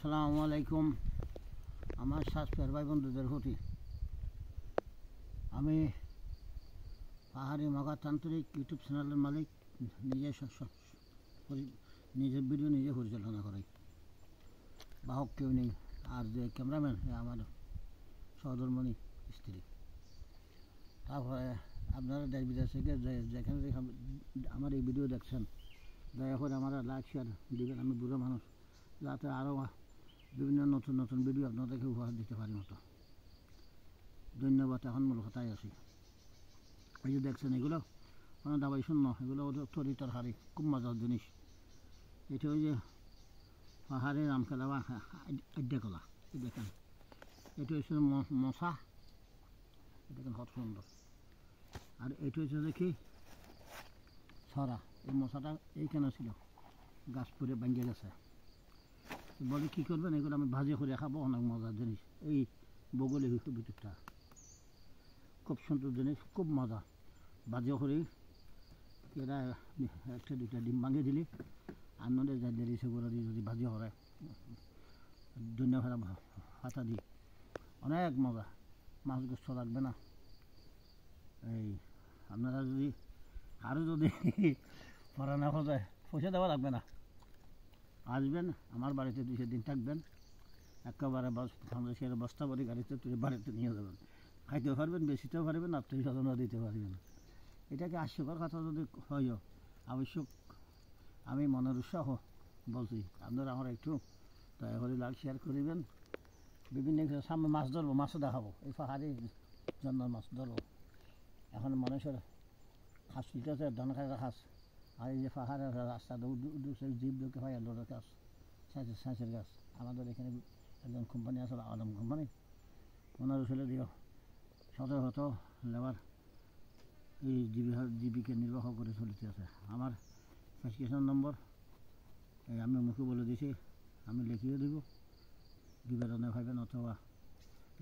আসসালামু আলাইকুম। আমার সাজপের ভাই বন্ধুদের প্রতি আমি পাহাড়ি মগাতান্ত্রিক ইউটিউব চ্যানেলের মালিক, নিজের ভিডিও নিজে পরিচালনা করি, বাহক কেউ নেই। আর যে ক্যামেরাম্যান আমার সহধর্মণী স্ত্রী। তারপরে আপনারা দেশ বিদেশ থেকে যেখানে আমার এই ভিডিও দেখছেন, দয়া করে আমার লাইক শেয়ার দিবেন। আমি বুড়ো মানুষ, যাতে আরও বিভিন্ন নতুন নতুন ভিডিও আপনাদেরকে উপহার দিতে পারি মতো। ধন্যবাদ। এখন মূল কথায় আসি। এই যে দেখছেন, এগুলো কোনো দাবাই শূন্য, এগুলো তরি তরকারি, খুব মজার জিনিস। এটা ওই যে পাহাড়ের আমকেলা বা আড্ডা কলা, এই দেখেন। এটা হচ্ছে মশা, দেখেন কত সুন্দর। আর এটা হচ্ছে দেখি ছড়া। এই মশাটা এইখানে ছিল, গাছ পরে ভাঙিয়ে গেছে। বলে কী করবেন, এগুলো আমি ভাজি করে খাবো, অনেক মজার জিনিস। এই বগলে ভিতরটা খুব সুন্দর জিনিস, খুব মজা। ভাজি করে এরা একটা দুইটা ডিম ভাঙিয়ে দিলে আর নদে যা দেরি সেগুলো দিয়ে যদি ভাজি করে ধনিয়া হাতা দিই, অনেক মজা। মাছ গোস্ত লাগবে না। এই আপনারা যদি আরও যদি পড়ানো যায়, পয়সা দেওয়া লাগবে না। আসবেন আমার বাড়িতে 2 দিন থাকবেন, একেবারে বাংলাদেশের বস্তা ভরি গাড়িতে তুলে বাড়িতে নিয়ে যাবেন। খাইতেও পারবেন, বেশিতেও পারবেন, আত্মীয় স্বজনও দিতে পারবেন। এটাকে হাস্যকর কথা যদি হয়, আবশ্যক আমি মনের উৎসাহ বলছি। আপনারা আমার একটু দয়া করে লাইক শেয়ার করিবেন। বিভিন্ন সামনে মাছ ধরবো, মাছও দেখাবো। এই পাহাড়ি জন্য মাছ ধরবো। এখন মানুষের খাস আছে, ধান খাওয়া খাস। আর এই যে পাহাড়ের রাস্তা জীব ঢুকে হয় লোডের গাছ, সাঁচের গাছ। আমাদের এখানে একজন কোম্পানি আছে, আলম কোম্পানি, ওনার ছেলে দিও শত শত লেবার এই জীবিকা নির্বাহ করে চলতে আছে। আমার প্রেসক্রিপশন নম্বর আমি মুখে বলে দিয়েছি, আমি লিখিয়ে দেব। বিবরণে ভাবেন অথবা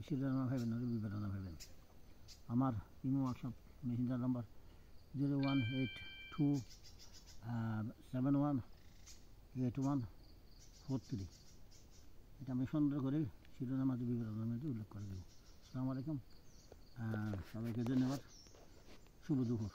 শিরোনামে ভাবেন, নইলে বিবরণে ভাবেন। আমার ইমো ওয়ার্কশপ মেসেঞ্জার নম্বর 018271814। এটা আমি সুন্দর করে শিরোনামে বিবরণের মধ্যে উল্লেখ করে দেবো। আসসালামু আলাইকুম, সবাইকে ধন্যবাদ। শুভ দুপুর।